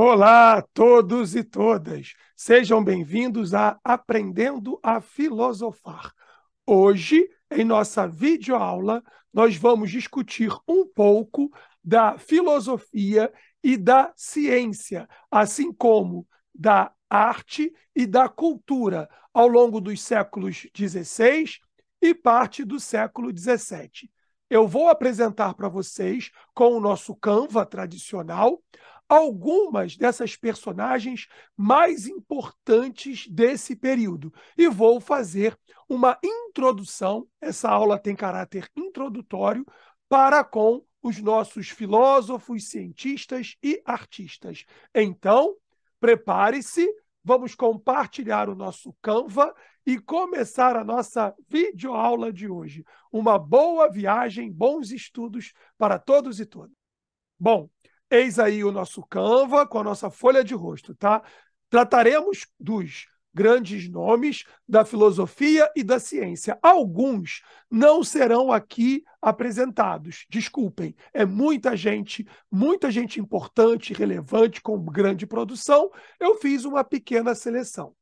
Olá a todos e todas, sejam bem-vindos a Aprendendo a Filosofar. Hoje, em nossa videoaula, nós vamos discutir um pouco da filosofia e da ciência, assim como da arte e da cultura, ao longo dos séculos XVI e parte do século XVII. Eu vou apresentar para vocês, com o nosso Canva tradicional, algumas dessas personagens mais importantes desse período. E vou fazer uma introdução, essa aula tem caráter introdutório, para com os nossos filósofos, cientistas e artistas. Então, prepare-se, vamos compartilhar o nosso Canva e começar a nossa videoaula de hoje. Uma boa viagem, bons estudos para todos e todas. Bom, eis aí o nosso Canva com a nossa folha de rosto, tá? Trataremos dos grandes nomes da filosofia e da ciência. Alguns não serão aqui apresentados. Desculpem, é muita gente importante, relevante, com grande produção. Eu fiz uma pequena seleção.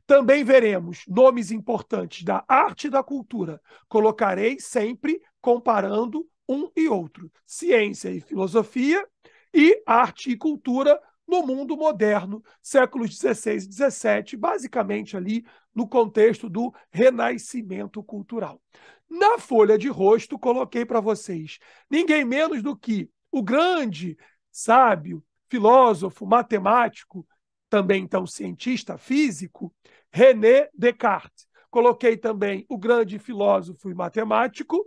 Também veremos nomes importantes da arte e da cultura. Colocarei sempre comparando um e outro, ciência e filosofia e arte e cultura no mundo moderno, séculos XVI e XVII, basicamente ali no contexto do renascimento cultural. Na folha de rosto, coloquei para vocês ninguém menos do que o grande sábio, filósofo, matemático, também então cientista físico, René Descartes. Coloquei também o grande filósofo e matemático,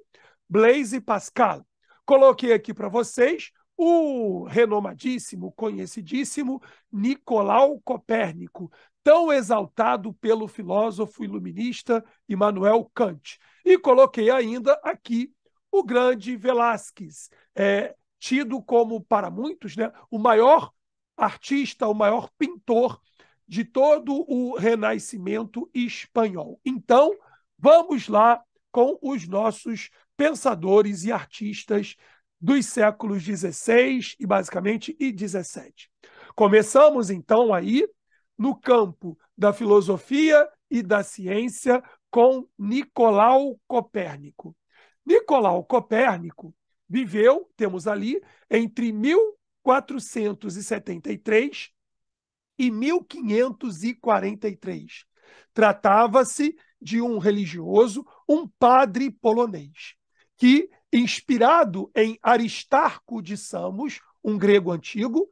Blaise Pascal. Coloquei aqui para vocês o renomadíssimo, conhecidíssimo Nicolau Copérnico, tão exaltado pelo filósofo iluminista Immanuel Kant. E coloquei ainda aqui o grande Velázquez, tido como, para muitos, né, o maior artista, o maior pintor de todo o Renascimento espanhol. Então, vamos lá com os nossos pensadores e artistas dos séculos XVI e basicamente e XVII. Começamos então aí no campo da filosofia e da ciência com Nicolau Copérnico. Nicolau Copérnico viveu, temos ali, entre 1473 e 1543. Tratava-se de um religioso, um padre polonês, que, inspirado em Aristarco de Samos, um grego antigo,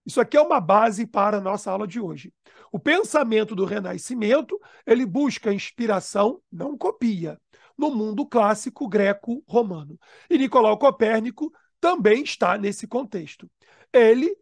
isso aqui é uma base para a nossa aula de hoje. O pensamento do Renascimento, ele busca inspiração, não copia, no mundo clássico greco-romano. E Nicolau Copérnico também está nesse contexto. Ele,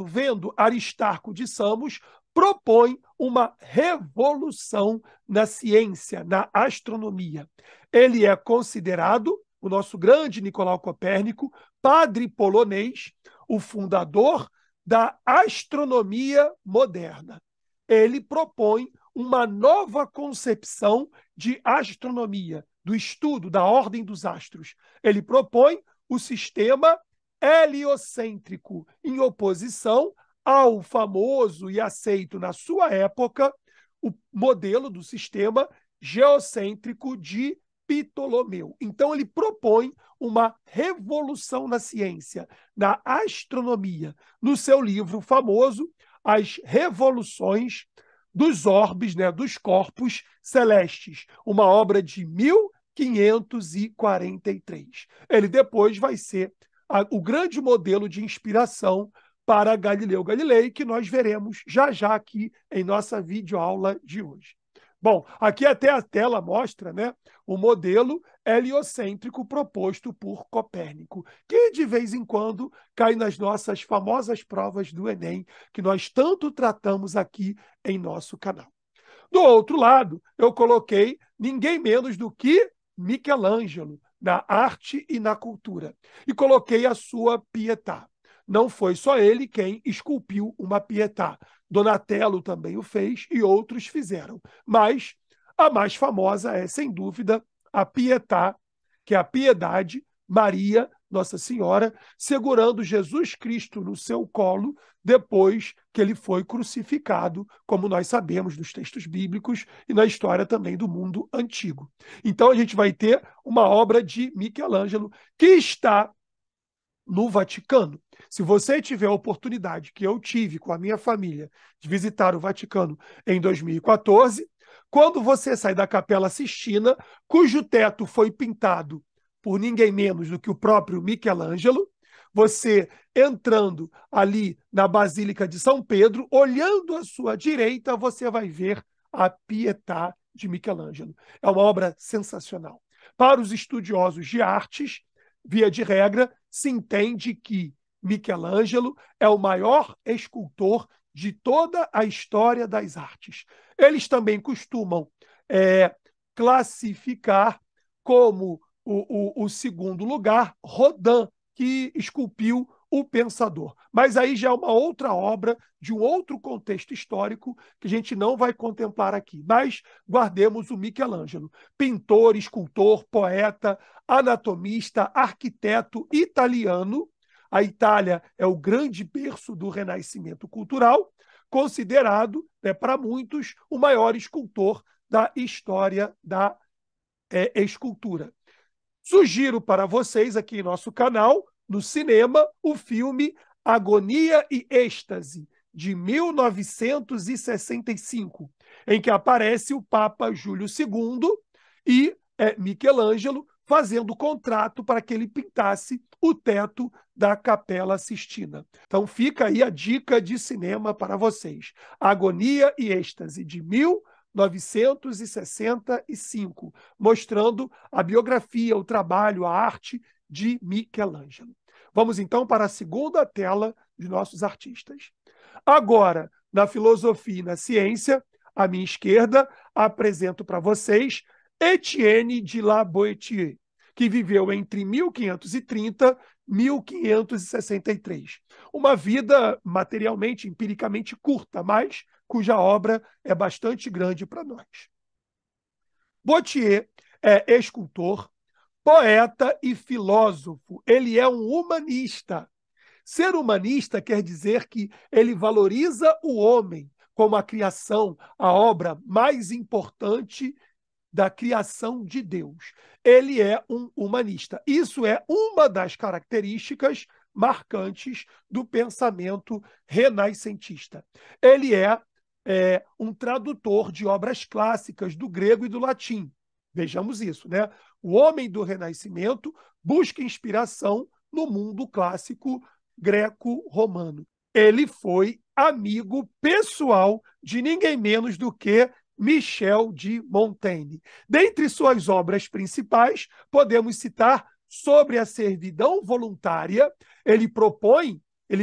vendo Aristarco de Samos, propõe uma revolução na ciência, na astronomia. Ele é considerado, o nosso grande Nicolau Copérnico, padre polonês, o fundador da astronomia moderna. Ele propõe uma nova concepção de astronomia, do estudo da ordem dos astros. Ele propõe o sistema heliocêntrico, em oposição ao famoso e aceito na sua época o modelo do sistema geocêntrico de Ptolomeu. Então, ele propõe uma revolução na ciência, na astronomia, no seu livro famoso, As Revoluções dos Orbes, né, dos Corpos Celestes, uma obra de 1543. Ele depois vai ser o grande modelo de inspiração para Galileu Galilei, que nós veremos já já aqui em nossa videoaula de hoje. Bom, aqui até a tela mostra, né, o modelo heliocêntrico proposto por Copérnico, que de vez em quando cai nas nossas famosas provas do Enem, que nós tanto tratamos aqui em nosso canal. Do outro lado, eu coloquei ninguém menos do que Michelangelo, na arte e na cultura, e coloquei a sua Pietà. Não foi só ele quem esculpiu uma Pietà. Donatello também o fez e outros fizeram. Mas a mais famosa é, sem dúvida, a Pietà, que é a Piedade Maria Nossa Senhora, segurando Jesus Cristo no seu colo, depois que ele foi crucificado, como nós sabemos nos textos bíblicos e na história também do mundo antigo. Então a gente vai ter uma obra de Michelangelo que está no Vaticano. Se você tiver a oportunidade, que eu tive com a minha família, de visitar o Vaticano em 2014, quando você sai da Capela Sistina, cujo teto foi pintado por ninguém menos do que o próprio Michelangelo, você entrando ali na Basílica de São Pedro, olhando à sua direita, você vai ver a Pietà de Michelangelo. É uma obra sensacional. Para os estudiosos de artes, via de regra, se entende que Michelangelo é o maior escultor de toda a história das artes. Eles também costumam classificar como o segundo lugar Rodin, que esculpiu o Pensador. Mas aí já é uma outra obra de um outro contexto histórico que a gente não vai contemplar aqui. Mas guardemos o Michelangelo, pintor, escultor, poeta, anatomista, arquiteto italiano. A Itália é o grande berço do Renascimento cultural, considerado, para muitos, o maior escultor da história da escultura. Sugiro para vocês aqui em nosso canal, no cinema, o filme Agonia e Êxtase, de 1965, em que aparece o Papa Júlio II e Michelangelo fazendo contrato para que ele pintasse o teto da Capela Sistina. Então fica aí a dica de cinema para vocês. Agonia e Êxtase, de 1965, mostrando a biografia, o trabalho, a arte de Michelangelo. Vamos então para a segunda tela de nossos artistas. Agora, na filosofia e na ciência, à minha esquerda, apresento para vocês Etienne de La Boétie, que viveu entre 1530 e 1563. Uma vida materialmente, empiricamente curta, mas cuja obra é bastante grande para nós. Boétie é escultor, poeta e filósofo. Ele é um humanista. Ser humanista quer dizer que ele valoriza o homem como a criação, a obra mais importante da criação de Deus. Ele é um humanista. Isso é uma das características marcantes do pensamento renascentista. Ele é um tradutor de obras clássicas do grego e do latim. Vejamos isso, né? O homem do Renascimento busca inspiração no mundo clássico greco-romano. Ele foi amigo pessoal de ninguém menos do que Michel de Montaigne. Dentre suas obras principais, podemos citar Sobre a Servidão Voluntária. Ele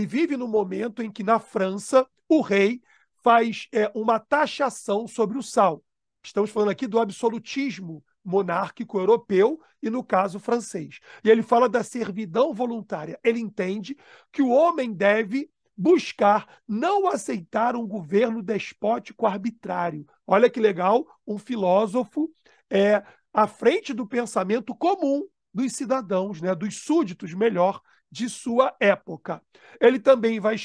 vive no momento em que na França o rei faz uma taxação sobre o sal. Estamos falando aqui do absolutismo monárquico europeu e, no caso, francês. E ele fala da servidão voluntária. Ele entende que o homem deve buscar não aceitar um governo despótico arbitrário. Olha que legal, um filósofo à frente do pensamento comum dos cidadãos, né, dos súditos, melhor, de sua época. Ele também vai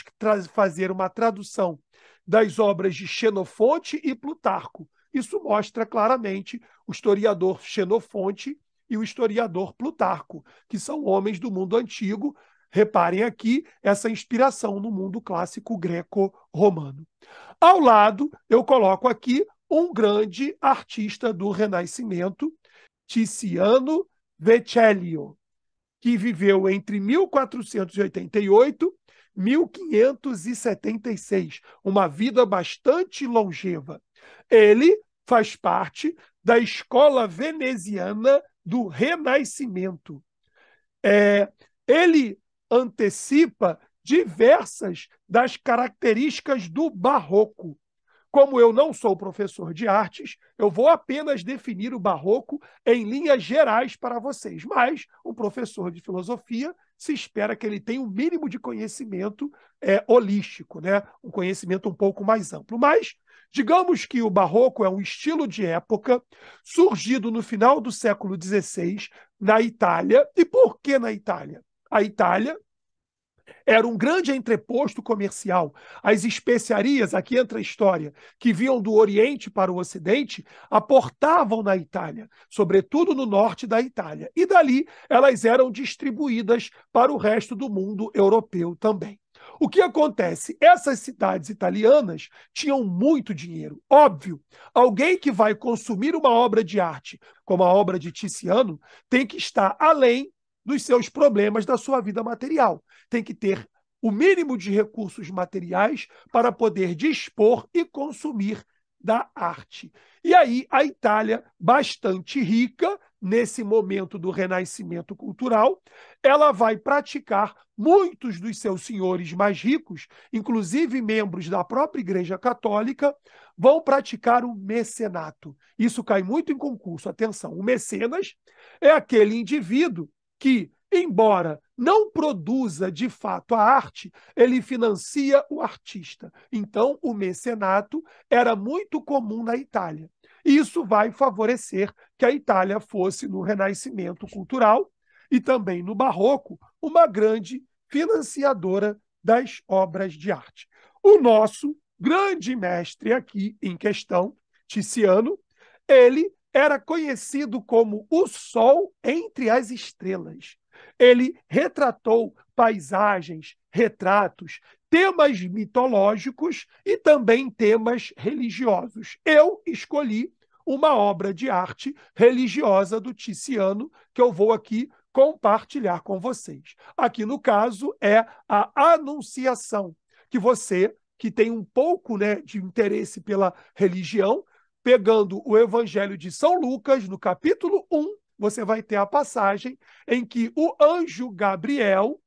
fazer uma tradução das obras de Xenofonte e Plutarco. Isso mostra claramente o historiador Xenofonte e o historiador Plutarco, que são homens do mundo antigo. Reparem aqui essa inspiração no mundo clássico greco-romano. Ao lado, eu coloco aqui um grande artista do Renascimento, Tiziano Vecellio, que viveu entre 1488 e 1576, uma vida bastante longeva. Ele faz parte da escola veneziana do Renascimento. Ele antecipa diversas das características do Barroco. Como eu não sou professor de artes, eu vou apenas definir o Barroco em linhas gerais para vocês. Mas um professor de filosofia se espera que ele tenha um mínimo de conhecimento holístico, né? Um conhecimento um pouco mais amplo. Mas digamos que o Barroco é um estilo de época surgido no final do século XVI na Itália. E por que na Itália? A Itália era um grande entreposto comercial. As especiarias, aqui entra a história, que vinham do Oriente para o Ocidente, aportavam na Itália, sobretudo no norte da Itália. E dali elas eram distribuídas para o resto do mundo europeu também. O que acontece? Essas cidades italianas tinham muito dinheiro. Óbvio, alguém que vai consumir uma obra de arte, como a obra de Tiziano, tem que estar além dos seus problemas da sua vida material. Tem que ter o mínimo de recursos materiais para poder dispor e consumir da arte. E aí a Itália, bastante rica nesse momento do renascimento cultural, ela vai praticar muitos dos seus senhores mais ricos, inclusive membros da própria Igreja Católica, vão praticar o mecenato. Isso cai muito em concurso. Atenção, o mecenas é aquele indivíduo que, embora não produza de fato a arte, ele financia o artista. Então, o mecenato era muito comum na Itália. Isso vai favorecer que a Itália fosse, no Renascimento cultural e também no Barroco, uma grande financiadora das obras de arte. O nosso grande mestre aqui em questão, Tiziano, ele era conhecido como o Sol entre as estrelas. Ele retratou paisagens, retratos, temas mitológicos e também temas religiosos. Eu escolhi uma obra de arte religiosa do Tiziano que eu vou aqui compartilhar com vocês. Aqui, no caso, é a Anunciação, que você, que tem um pouco, né, de interesse pela religião, pegando o Evangelho de São Lucas, no capítulo 1, você vai ter a passagem em que o anjo Gabriel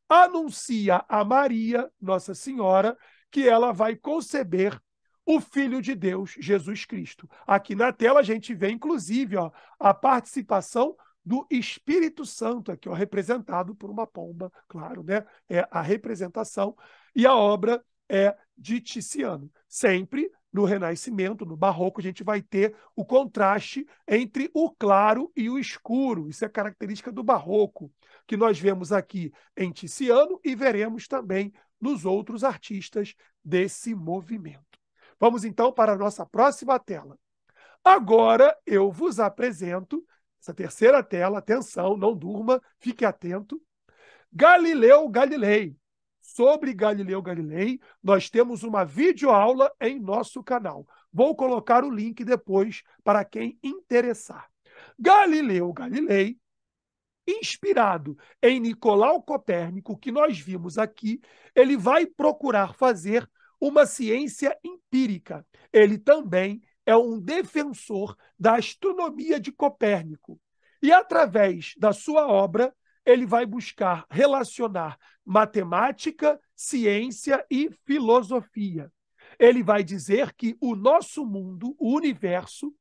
anuncia a Maria, Nossa Senhora, que ela vai conceber o Filho de Deus, Jesus Cristo. Aqui na tela a gente vê, inclusive, ó, a participação do Espírito Santo, aqui, ó, representado por uma pomba, claro, né? É a representação, e a obra é de Tiziano. Sempre no Renascimento, no Barroco, a gente vai ter o contraste entre o claro e o escuro. Isso é característica do Barroco, que nós vemos aqui em Tiziano e veremos também nos outros artistas desse movimento. Vamos então para a nossa próxima tela. Agora eu vos apresento essa terceira tela. Atenção, não durma, fique atento. Galileu Galilei. Sobre Galileu Galilei, nós temos uma videoaula em nosso canal. Vou colocar o link depois para quem interessar. Galileu Galilei, inspirado em Nicolau Copérnico, que nós vimos aqui, ele vai procurar fazer uma ciência empírica. Ele também é um defensor da astronomia de Copérnico. E, através da sua obra, ele vai buscar relacionar matemática, ciência e filosofia. Ele vai dizer que o nosso mundo, o universo,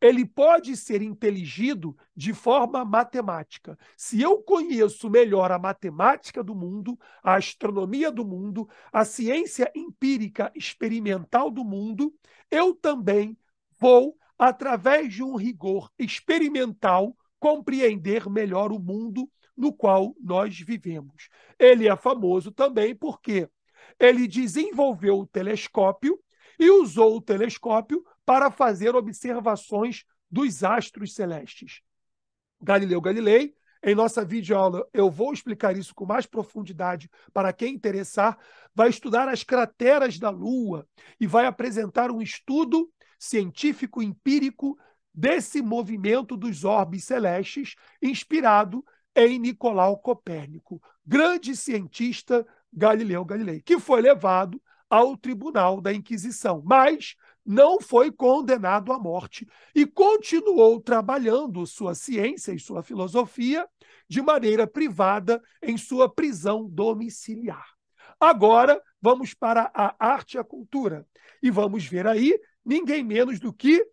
ele pode ser inteligido de forma matemática. Se eu conheço melhor a matemática do mundo, a astronomia do mundo, a ciência empírica experimental do mundo, eu também vou, através de um rigor experimental, compreender melhor o mundo no qual nós vivemos. Ele é famoso também porque ele desenvolveu o telescópio e usou o telescópio para fazer observações dos astros celestes. Galileu Galilei, em nossa videoaula eu vou explicar isso com mais profundidade para quem interessar, vai estudar as crateras da Lua e vai apresentar um estudo científico empírico desse movimento dos orbes celestes, inspirado em Nicolau Copérnico, grande cientista Galileu Galilei, que foi levado ao tribunal da Inquisição, mas não foi condenado à morte e continuou trabalhando sua ciência e sua filosofia de maneira privada em sua prisão domiciliar. Agora, vamos para a arte e a cultura. E vamos ver aí ninguém menos do que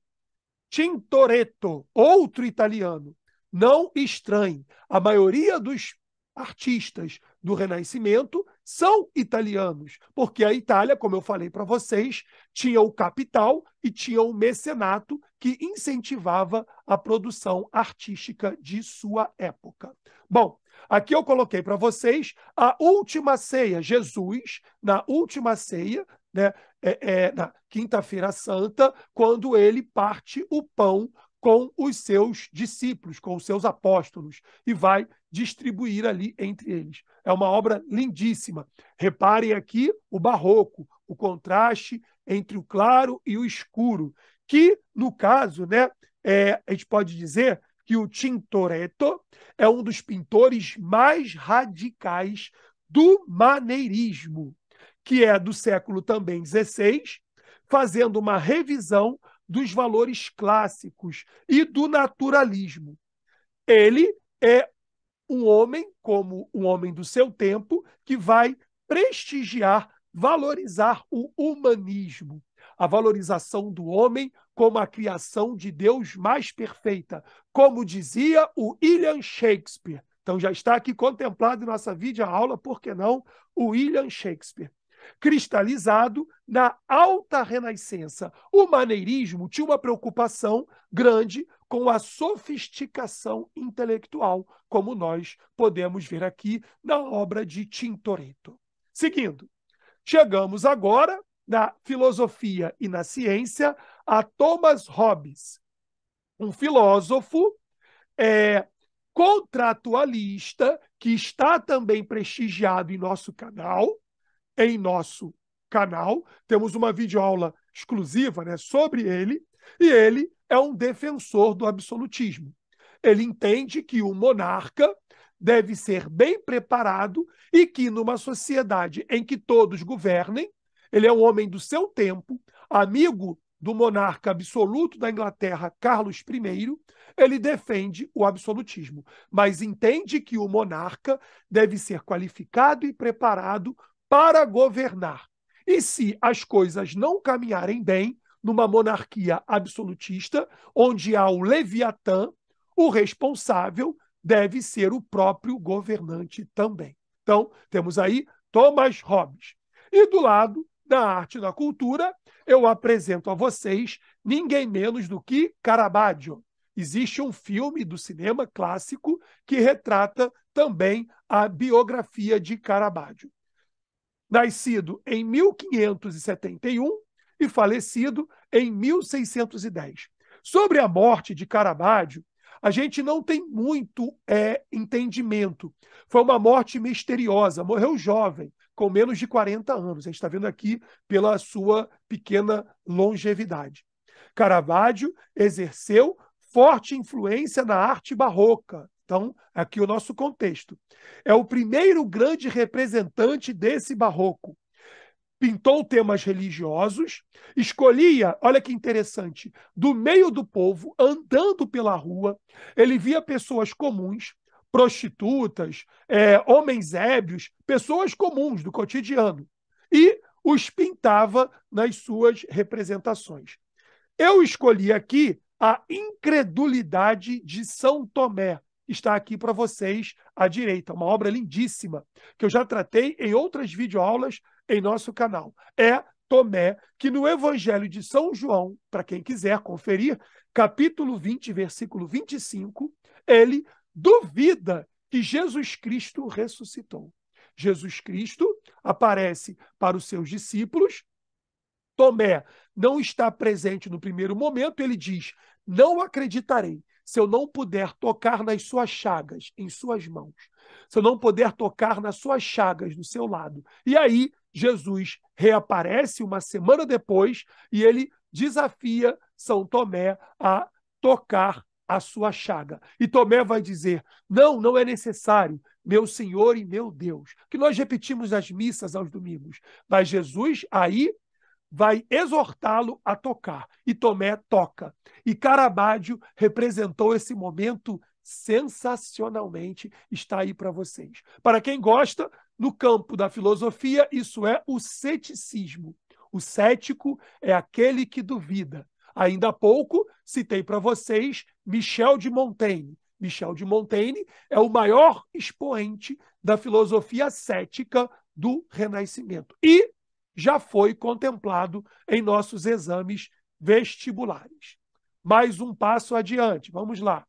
Tintoretto, outro italiano. Não estranhe, a maioria dos artistas do Renascimento são italianos, porque a Itália, como eu falei para vocês, tinha o capital e tinha o mecenato que incentivava a produção artística de sua época. Bom, Aqui eu coloquei para vocês a última ceia, Jesus, na última ceia, né, na Quinta-feira Santa, quando ele parte o pão com os seus discípulos, com os seus apóstolos, e vai distribuir ali entre eles. É uma obra lindíssima. Reparem aqui o barroco, o contraste entre o claro e o escuro, que, no caso, né, a gente pode dizer que o Tintoretto é um dos pintores mais radicais do maneirismo, que é do século também XVI, fazendo uma revisão dos valores clássicos e do naturalismo. Ele é um homem, como um homem do seu tempo, que vai prestigiar, valorizar o humanismo, a valorização do homem como a criação de Deus mais perfeita, como dizia o William Shakespeare. Então já está aqui contemplado em nossa videoaula, por que não, o William Shakespeare. Cristalizado na alta renascença. O maneirismo tinha uma preocupação grande com a sofisticação intelectual, como nós podemos ver aqui na obra de Tintoretto. Seguindo, chegamos agora na filosofia e na ciência a Thomas Hobbes, um filósofo contratualista que está também prestigiado em nosso canal. Temos uma videoaula exclusiva, né, sobre ele, e ele é um defensor do absolutismo. Ele entende que o monarca deve ser bem preparado e que, numa sociedade em que todos governem, ele é um homem do seu tempo, amigo do monarca absoluto da Inglaterra, Carlos I, ele defende o absolutismo, mas entende que o monarca deve ser qualificado e preparado para governar. E se as coisas não caminharem bem numa monarquia absolutista, onde há o Leviatã, o responsável deve ser o próprio governante também. Então, temos aí Thomas Hobbes. E do lado da arte e da cultura, eu apresento a vocês ninguém menos do que Caravaggio. Existe um filme do cinema clássico que retrata também a biografia de Caravaggio. Nascido em 1571 e falecido em 1610. Sobre a morte de Caravaggio, a gente não tem muito entendimento. Foi uma morte misteriosa, morreu jovem, com menos de 40 anos. A gente está vendo aqui pela sua pequena longevidade. Caravaggio exerceu forte influência na arte barroca. Então, aqui o nosso contexto. É o primeiro grande representante desse barroco. Pintou temas religiosos, escolhia, olha que interessante, do meio do povo, andando pela rua, ele via pessoas comuns, prostitutas, homens ébrios, pessoas comuns do cotidiano, e os pintava nas suas representações. Eu escolhi aqui a incredulidade de São Tomé. Está aqui para vocês à direita, uma obra lindíssima, que eu já tratei em outras videoaulas em nosso canal. É Tomé, que no Evangelho de São João, para quem quiser conferir, capítulo 20, versículo 25, ele duvida que Jesus Cristo ressuscitou. Jesus Cristo aparece para os seus discípulos. Tomé não está presente no primeiro momento, ele diz: não acreditarei se eu não puder tocar nas suas chagas, em suas mãos, se eu não puder tocar nas suas chagas do seu lado. E aí Jesus reaparece uma semana depois e ele desafia São Tomé a tocar a sua chaga. E Tomé vai dizer: não, não é necessário, meu Senhor e meu Deus, que nós repetimos as missas aos domingos. Mas Jesus aí vai exortá-lo a tocar. E Tomé toca. E Caravaggio representou esse momento sensacionalmente. Está aí para vocês. Para quem gosta, no campo da filosofia, isso é o ceticismo. O cético é aquele que duvida. Ainda há pouco, citei para vocês Michel de Montaigne. Michel de Montaigne é o maior expoente da filosofia cética do Renascimento. E já foi contemplado em nossos exames vestibulares. Mais um passo adiante, vamos lá.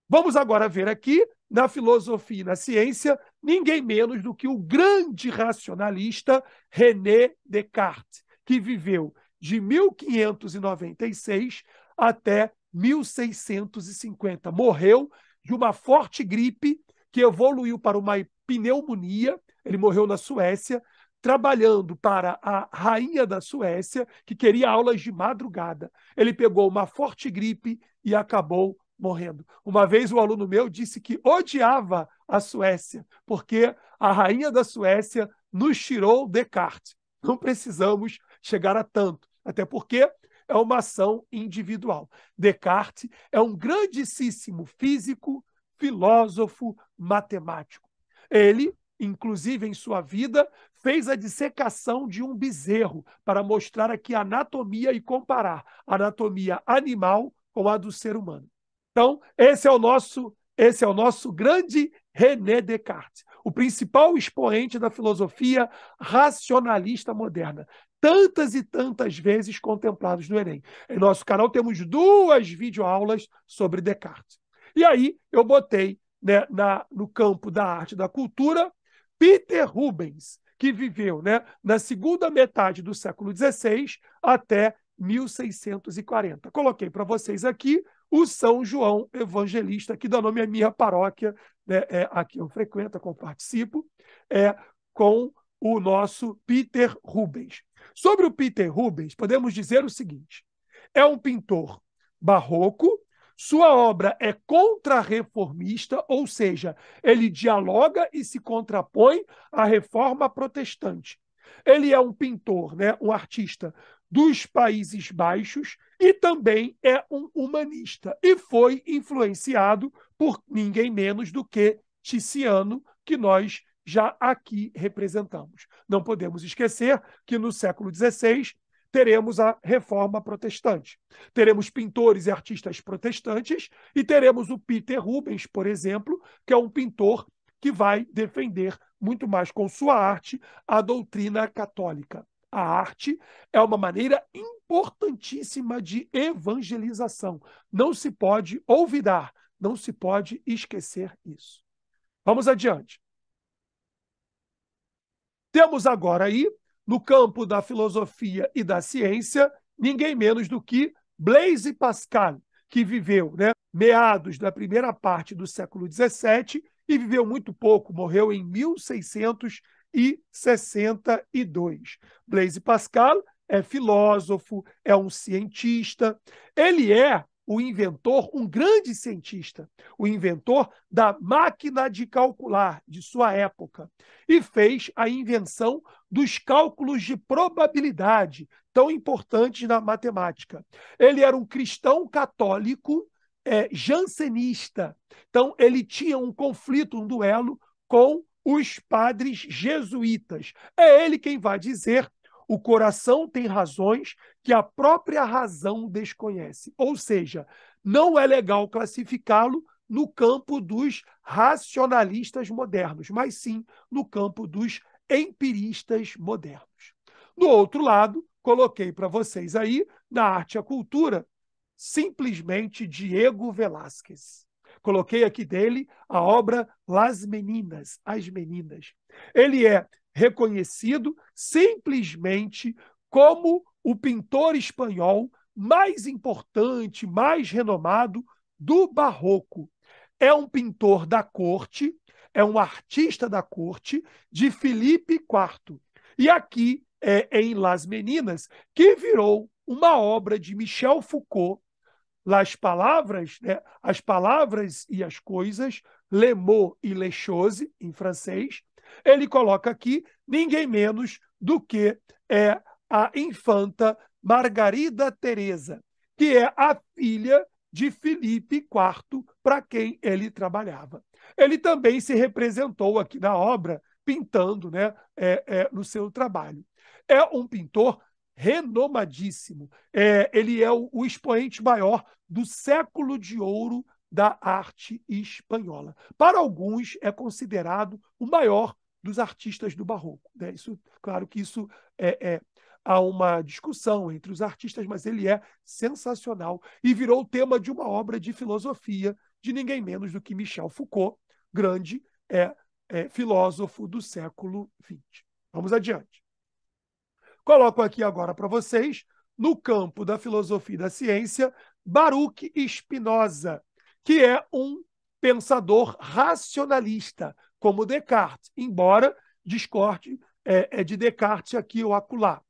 Vamos agora ver aqui, na filosofia e na ciência, ninguém menos do que o grande racionalista René Descartes, que viveu de 1596 até 1650. Morreu de uma forte gripe que evoluiu para uma pneumonia. Ele morreu na Suécia, trabalhando para a rainha da Suécia, que queria aulas de madrugada. Ele pegou uma forte gripe e acabou morrendo. Uma vez um aluno meu disse que odiava a Suécia, porque a rainha da Suécia nos tirou Descartes. Não precisamos chegar a tanto, até porque é uma ação individual. Descartes é um grandíssimo físico, filósofo, matemático. Ele, inclusive em sua vida, fez a dissecação de um bezerro para mostrar aqui a anatomia e comparar a anatomia animal com a do ser humano. Então, esse é o nosso grande René Descartes, o principal expoente da filosofia racionalista moderna, tantas e tantas vezes contemplados no Enem. Em nosso canal temos 2 videoaulas sobre Descartes. E aí eu botei, né, no campo da arte e da cultura Peter Rubens, que viveu, né, na segunda metade do século XVI até 1640. Coloquei para vocês aqui o São João Evangelista, que dá nome à minha paróquia, né, aqui eu frequento, eu participo, com o nosso Peter Rubens. Sobre o Peter Rubens, podemos dizer o seguinte: é um pintor barroco, sua obra é contra-reformista, ou seja, ele dialoga e se contrapõe à reforma protestante. Ele é um pintor, né, um artista dos Países Baixos e também é um humanista e foi influenciado por ninguém menos do que Tiziano, que nós já aqui representamos. Não podemos esquecer que no século XVI teremos a Reforma Protestante. Teremos pintores e artistas protestantes e teremos o Peter Rubens, por exemplo, que é um pintor que vai defender muito mais com sua arte a doutrina católica. A arte é uma maneira importantíssima de evangelização. Não se pode olvidar, não se pode esquecer isso. Vamos adiante. Temos agora aí, no campo da filosofia e da ciência, ninguém menos do que Blaise Pascal, que viveu, né, meados da primeira parte do século XVII e viveu muito pouco, morreu em 1662. Blaise Pascal é filósofo, é um cientista, ele é o inventor, um grande cientista, o inventor da máquina de calcular de sua época, e fez a invenção dos cálculos de probabilidade, tão importantes na matemática. Ele era um cristão católico, jansenista. Então, ele tinha um conflito, um duelo com os padres jesuítas. É ele quem vai dizer: o coração tem razões que a própria razão desconhece. Ou seja, não é legal classificá-lo no campo dos racionalistas modernos, mas sim no campo dos empiristas modernos. Do outro lado, coloquei para vocês aí, na arte e a cultura, simplesmente Diego Velázquez. Coloquei aqui dele a obra Las Meninas, As Meninas. Ele é reconhecido simplesmente como o pintor espanhol mais importante, mais renomado do Barroco. É um pintor da corte, é um artista da corte de Filipe IV. E aqui em Las Meninas, que virou uma obra de Michel Foucault, Las Palavras, né, as palavras e as coisas, Le mot et les choses, em francês. Ele coloca aqui ninguém menos do que a infanta Margarida Teresa, que é a filha de Filipe IV, para quem ele trabalhava. Ele também se representou aqui na obra, pintando, né, no seu trabalho. É um pintor renomadíssimo. Ele é o expoente maior do século de ouro da arte espanhola. Para alguns, é considerado o maior dos artistas do Barroco, né? Isso, claro que isso há uma discussão entre os artistas, mas ele é sensacional e virou tema de uma obra de filosofia de ninguém menos do que Michel Foucault, grande filósofo do século XX. Vamos adiante. Coloco aqui agora para vocês, no campo da filosofia e da ciência, Baruch Spinoza, que é um pensador racionalista, como Descartes, embora discorde de Descartes aqui ou acolá.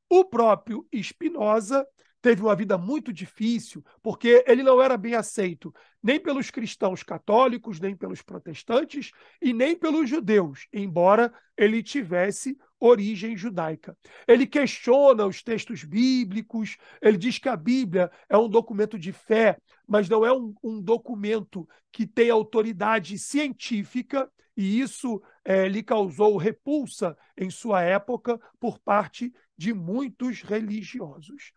O próprio Spinoza teve uma vida muito difícil, porque ele não era bem aceito nem pelos cristãos católicos, nem pelos protestantes e nem pelos judeus, embora ele tivesse origem judaica. Ele questiona os textos bíblicos, ele diz que a Bíblia é um documento de fé, mas não é um documento que tem autoridade científica, e isso lhe causou repulsa em sua época por parte de muitos religiosos.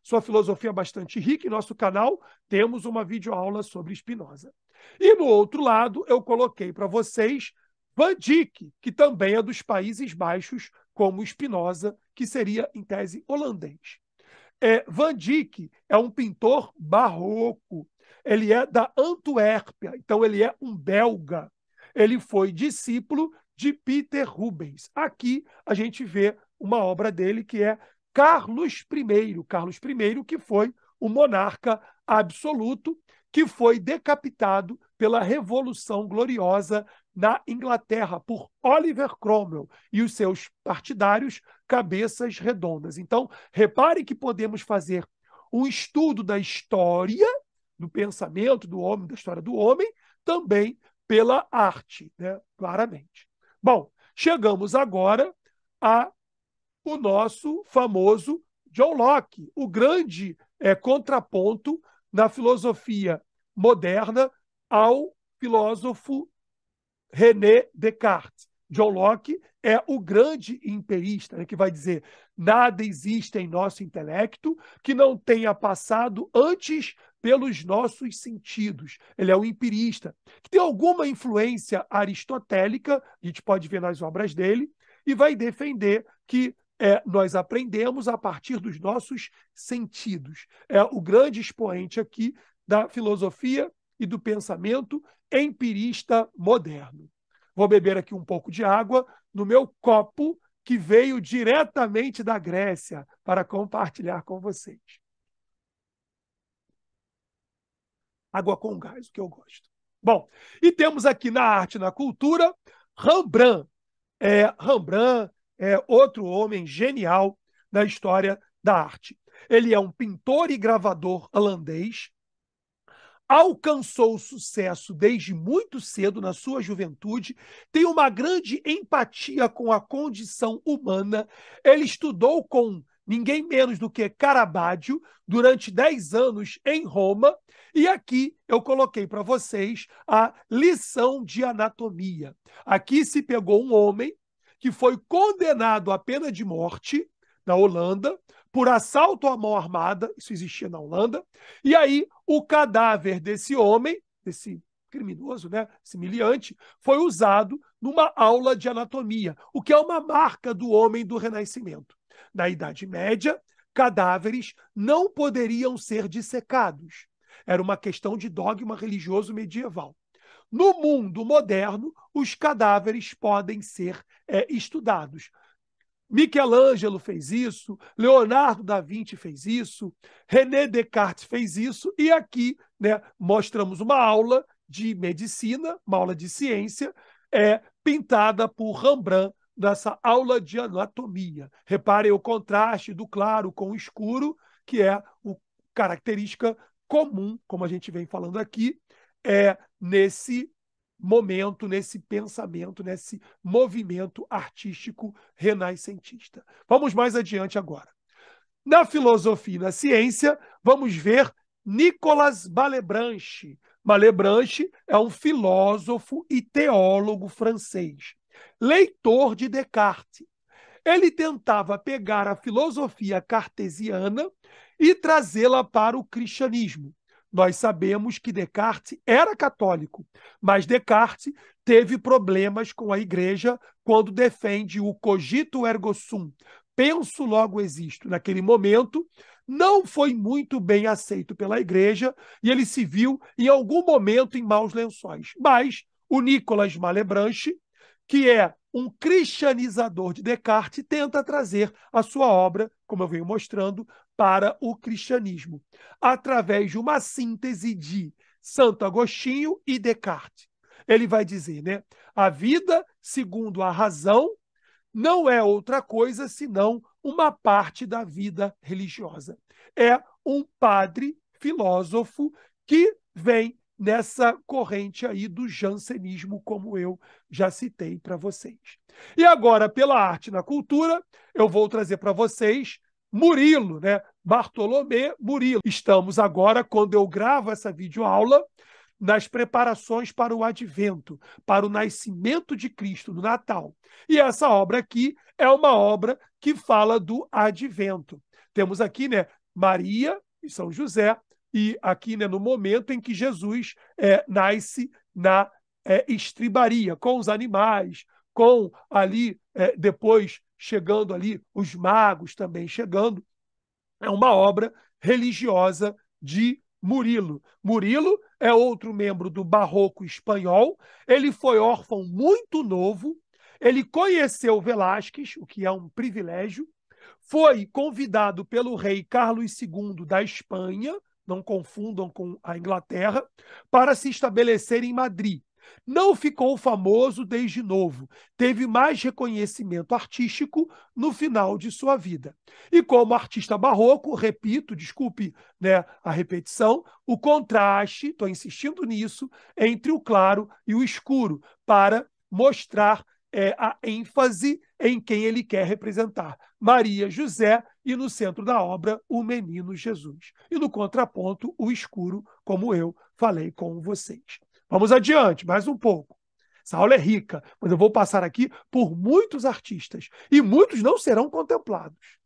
Sua filosofia é bastante rica. Em nosso canal temos uma videoaula sobre Spinoza. E no outro lado eu coloquei para vocês Van Dyck, que também é dos Países Baixos, como Spinoza, que seria, em tese, holandês. Van Dyck é um pintor barroco. Ele é da Antuérpia, então ele é um belga. Ele foi discípulo de Peter Rubens. Aqui a gente vê uma obra dele que é Carlos I. Carlos I, que foi o monarca absoluto, que foi decapitado pela Revolução Gloriosa na Inglaterra por Oliver Cromwell e os seus partidários cabeças redondas. Então, repare que podemos fazer um estudo da história, do pensamento do homem, da história do homem, também pela arte, né? Claramente. Bom, chegamos agora ao nosso famoso John Locke, o grande contraponto na filosofia moderna ao filósofo René Descartes. John Locke é o grande empirista, né, que vai dizer: nada existe em nosso intelecto que não tenha passado antes pelos nossos sentidos. Ele é um empirista, que tem alguma influência aristotélica, a gente pode ver nas obras dele, e vai defender que nós aprendemos a partir dos nossos sentidos. É o grande expoente aqui da filosofia e do pensamento empirista moderno. Vou beber aqui um pouco de água no meu copo, que veio diretamente da Grécia, para compartilhar com vocês. Água com gás, o que eu gosto. Bom, e temos aqui na arte e na cultura Rembrandt. Rembrandt é outro homem genial da história da arte. Ele é um pintor e gravador holandês, alcançou o sucesso desde muito cedo, na sua juventude, tem uma grande empatia com a condição humana. Ele estudou com ninguém menos do que Caravaggio durante 10 anos em Roma, e aqui eu coloquei para vocês a lição de anatomia. Aqui se pegou um homem que foi condenado à pena de morte na Holanda por assalto à mão armada, isso existia na Holanda, e aí o cadáver desse homem, desse criminoso, né, esse miliante, foi usado numa aula de anatomia, o que é uma marca do homem do Renascimento. Na Idade Média, cadáveres não poderiam ser dissecados. Era uma questão de dogma religioso medieval. No mundo moderno, os cadáveres podem ser estudados. Michelangelo fez isso, Leonardo da Vinci fez isso, René Descartes fez isso, e aqui, né, mostramos uma aula de medicina, uma aula de ciência, pintada por Rembrandt, nessa aula de anatomia. Reparem o contraste do claro com o escuro, que é a característica comum, como a gente vem falando aqui, nesse momento, nesse pensamento, nesse movimento artístico renascentista. Vamos mais adiante agora. Na filosofia e na ciência, vamos ver Nicolas Malebranche. Malebranche é um filósofo e teólogo francês, leitor de Descartes. Ele tentava pegar a filosofia cartesiana e trazê-la para o cristianismo. Nós sabemos que Descartes era católico, mas Descartes teve problemas com a igreja quando defende o cogito ergo sum, penso, logo existo. Naquele momento, não foi muito bem aceito pela igreja e ele se viu, em algum momento, em maus lençóis. Mas o Nicolas Malebranche, que é um cristianizador de Descartes, tenta trazer a sua obra, como eu venho mostrando, para o cristianismo, através de uma síntese de Santo Agostinho e Descartes. Ele vai dizer, né? A vida, segundo a razão, não é outra coisa senão uma parte da vida religiosa. É um padre filósofo que vem nessa corrente aí do jansenismo, como eu já citei para vocês. E agora, pela arte na cultura, eu vou trazer para vocês Murilo, né? Bartolomé Murilo. Estamos agora, quando eu gravo essa videoaula, nas preparações para o advento, para o nascimento de Cristo, no Natal. E essa obra aqui é uma obra que fala do advento. Temos aqui, né, Maria e São José, e aqui, né, no momento em que Jesus nasce na estribaria, com os animais, com ali, depois chegando ali, os magos também chegando. É uma obra religiosa de Murilo. Murilo é outro membro do Barroco espanhol. Ele foi órfão muito novo. Ele conheceu Velázquez, o que é um privilégio. Foi convidado pelo rei Carlos II da Espanha, não confundam com a Inglaterra, para se estabelecer em Madrid. Não ficou famoso desde novo, teve mais reconhecimento artístico no final de sua vida. E como artista barroco, repito, desculpe, né, a repetição, o contraste, estou insistindo nisso, entre o claro e o escuro, para mostrar a ênfase em quem ele quer representar. Maria, José e, no centro da obra, o menino Jesus. E no contraponto, o escuro, como eu falei com vocês. Vamos adiante, mais um pouco. Essa aula é rica, mas eu vou passar aqui por muitos artistas e muitos não serão contemplados.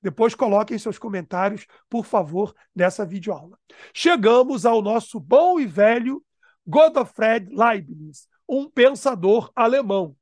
Depois coloquem seus comentários, por favor, nessa videoaula. Chegamos ao nosso bom e velho Gottfried Leibniz, um pensador alemão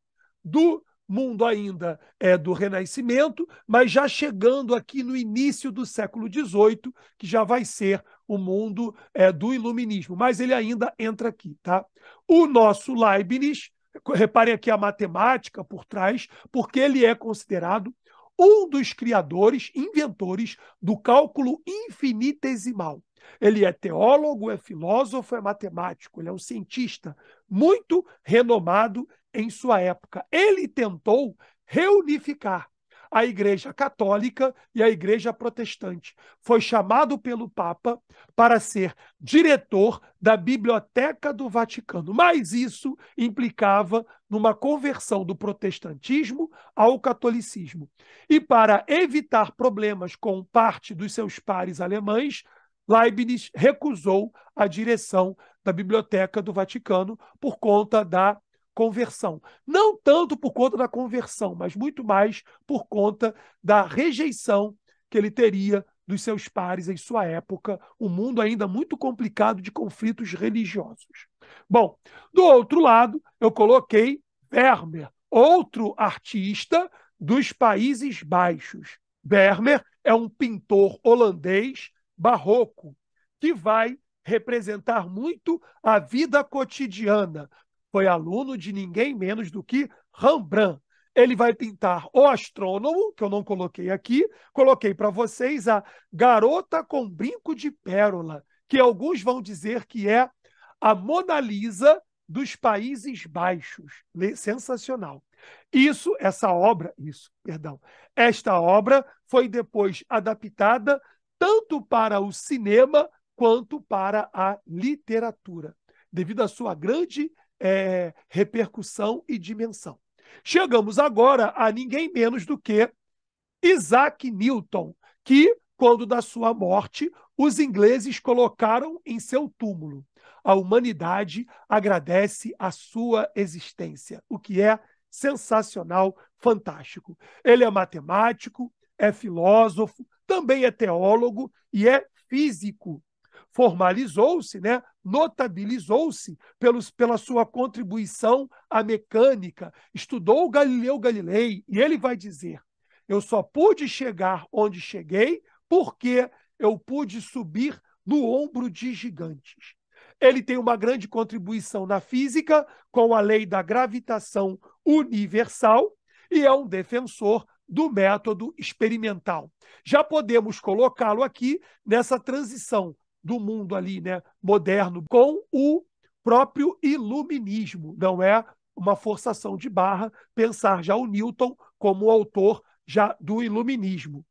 do mundo ainda do Renascimento, mas já chegando aqui no início do século XVIII, que já vai ser o mundo do Iluminismo, mas ele ainda entra aqui, tá? O nosso Leibniz, reparem aqui a matemática por trás, porque ele é considerado um dos criadores, inventores do cálculo infinitesimal. Ele é teólogo, é filósofo, é matemático, ele é um cientista muito renomado em sua época. Ele tentou reunificar a Igreja Católica e a Igreja Protestante. Foi chamado pelo Papa para ser diretor da Biblioteca do Vaticano, mas isso implicava numa conversão do protestantismo ao catolicismo. E para evitar problemas com parte dos seus pares alemães, Leibniz recusou a direção da Biblioteca do Vaticano por conta da conversão. Não tanto por conta da conversão, mas muito mais por conta da rejeição que ele teria dos seus pares em sua época, um mundo ainda muito complicado de conflitos religiosos. Bom, do outro lado, eu coloquei Vermeer, outro artista dos Países Baixos. Vermeer é um pintor holandês barroco que vai representar muito a vida cotidiana. Foi aluno de ninguém menos do que Rembrandt. Ele vai pintar o Astrônomo, que eu não coloquei aqui, coloquei para vocês a Garota com Brinco de Pérola, que alguns vão dizer que é a Mona Lisa dos Países Baixos. Sensacional. Esta obra foi depois adaptada tanto para o cinema quanto para a literatura, devido à sua grande repercussão e dimensão. Chegamos agora a ninguém menos do que Isaac Newton, que, quando da sua morte, os ingleses colocaram em seu túmulo. A humanidade agradece a sua existência, o que é sensacional, fantástico. Ele é matemático, é filósofo, também é teólogo e é físico. Formalizou-se, né? Notabilizou-se pela sua contribuição à mecânica, estudou Galileu Galilei, e ele vai dizer: Eu só pude chegar onde cheguei porque eu pude subir no ombro de gigantes. Ele tem uma grande contribuição na física com a lei da gravitação universal e é um defensor do método experimental. Já podemos colocá-lo aqui nessa transição do mundo ali, né, moderno com o próprio iluminismo. Não é uma forçação de barra pensar já o Newton como o autor já do iluminismo.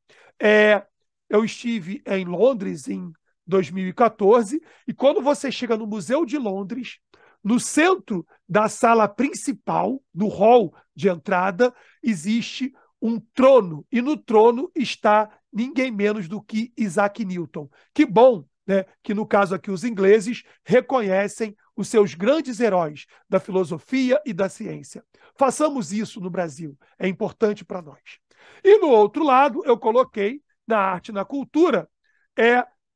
Eu estive em Londres em 2014 e quando você chega no Museu de Londres, no centro da sala principal, no hall de entrada, existe um trono e no trono está ninguém menos do que Isaac Newton. Que bom, né, que no caso aqui os ingleses reconhecem os seus grandes heróis da filosofia e da ciência. Façamos isso no Brasil, é importante para nós. E no outro lado, eu coloquei na arte e na cultura,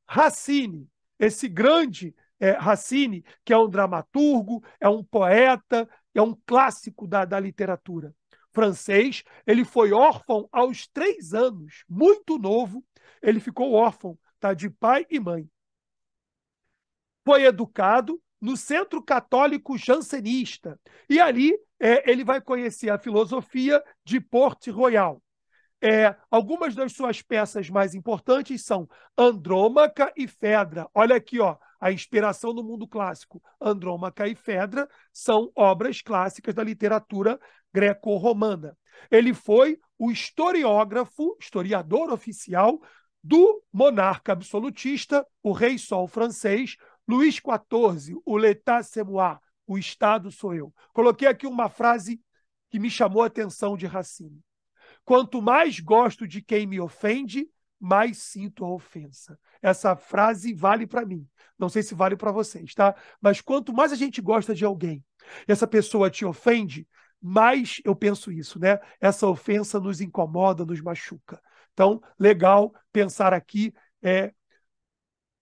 Racine, esse grande Racine, que é um dramaturgo, é um poeta, é um clássico da literatura francês. Ele foi órfão aos 3 anos, muito novo, ele ficou órfão, tá, de pai e mãe. Foi educado no Centro Católico Jansenista, e ali ele vai conhecer a filosofia de Port-Royal. Algumas das suas peças mais importantes são Andrômaca e Fedra. Olha aqui, ó, a inspiração no mundo clássico. Andrômaca e Fedra são obras clássicas da literatura greco-romana. Ele foi o historiador oficial do monarca absolutista, o rei Sol francês, Luís XIV, o L'État c'est moi, o Estado sou eu. Coloquei aqui uma frase que me chamou a atenção de Racine. Quanto mais gosto de quem me ofende, mais sinto a ofensa. Essa frase vale para mim. Não sei se vale para vocês, tá? Mas quanto mais a gente gosta de alguém e essa pessoa te ofende, mais eu penso isso, né? Essa ofensa nos incomoda, nos machuca. Então, legal pensar aqui.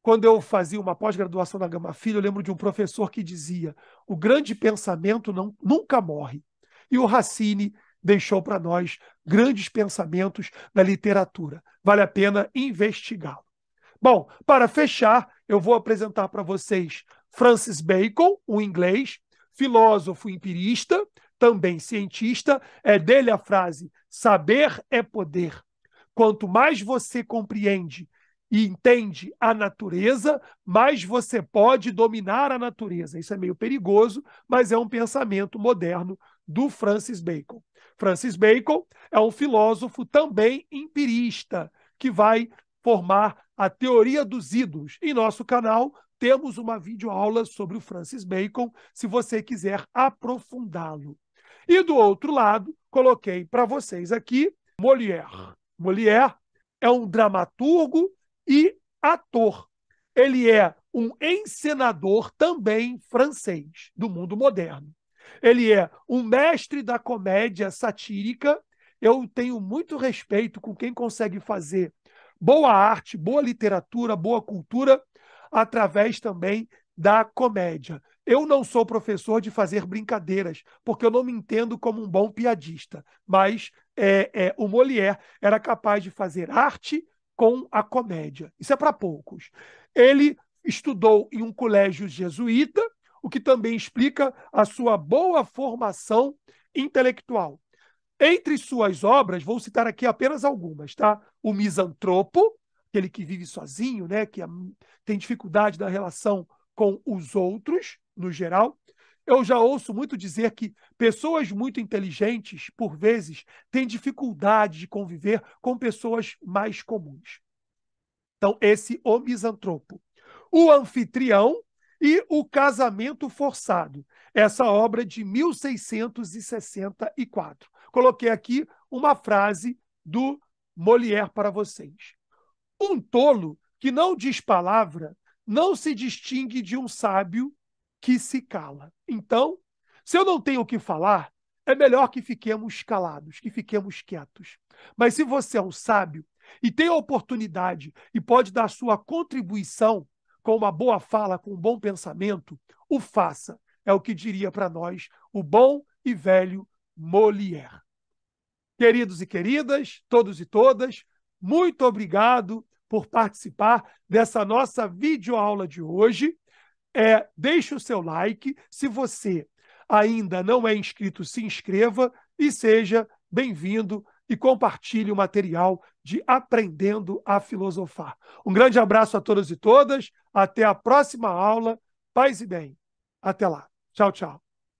Quando eu fazia uma pós-graduação na Gama Filho, eu lembro de um professor que dizia: o grande pensamento nunca morre. E o Racine deixou para nós grandes pensamentos na literatura. Vale a pena investigá-lo. Bom, para fechar, eu vou apresentar para vocês Francis Bacon, um inglês, filósofo empirista, também cientista. É dele a frase: saber é poder. Quanto mais você compreende e entende a natureza, mais você pode dominar a natureza. Isso é meio perigoso, mas é um pensamento moderno do Francis Bacon. Francis Bacon é um filósofo também empirista, que vai formar a teoria dos ídolos. Em nosso canal, temos uma videoaula sobre o Francis Bacon, se você quiser aprofundá-lo. E do outro lado, coloquei para vocês aqui Molière. Molière é um dramaturgo e ator. Ele é um encenador também francês, do mundo moderno. Ele é um mestre da comédia satírica. Eu tenho muito respeito com quem consegue fazer boa arte, boa literatura, boa cultura, através também da comédia. Eu não sou professor de fazer brincadeiras, porque eu não me entendo como um bom piadista, mas o Molière era capaz de fazer arte com a comédia. Isso é para poucos. Ele estudou em um colégio jesuíta, o que também explica a sua boa formação intelectual. Entre suas obras, vou citar aqui apenas algumas, tá? O Misantropo, aquele que vive sozinho, né? Que tem dificuldade na relação com os outros, no geral. Eu já ouço muito dizer que pessoas muito inteligentes, por vezes, têm dificuldade de conviver com pessoas mais comuns. Então, o Misantropo. O Anfitrião e o Casamento Forçado. Essa obra de 1664. Coloquei aqui uma frase do Molière para vocês. Um tolo que não diz palavra não se distingue de um sábio que se cala. Então, se eu não tenho o que falar, é melhor que fiquemos calados, que fiquemos quietos. Mas se você é um sábio e tem a oportunidade e pode dar sua contribuição com uma boa fala, com um bom pensamento, o faça. É o que diria para nós o bom e velho Molière. Queridos e queridas, todos e todas, muito obrigado por participar dessa nossa videoaula de hoje. Deixe o seu like. Se você ainda não é inscrito, se inscreva e seja bem-vindo e compartilhe o material de Aprendendo a Filosofar. Um grande abraço a todos e todas. Até a próxima aula. Paz e bem. Até lá. Tchau, tchau.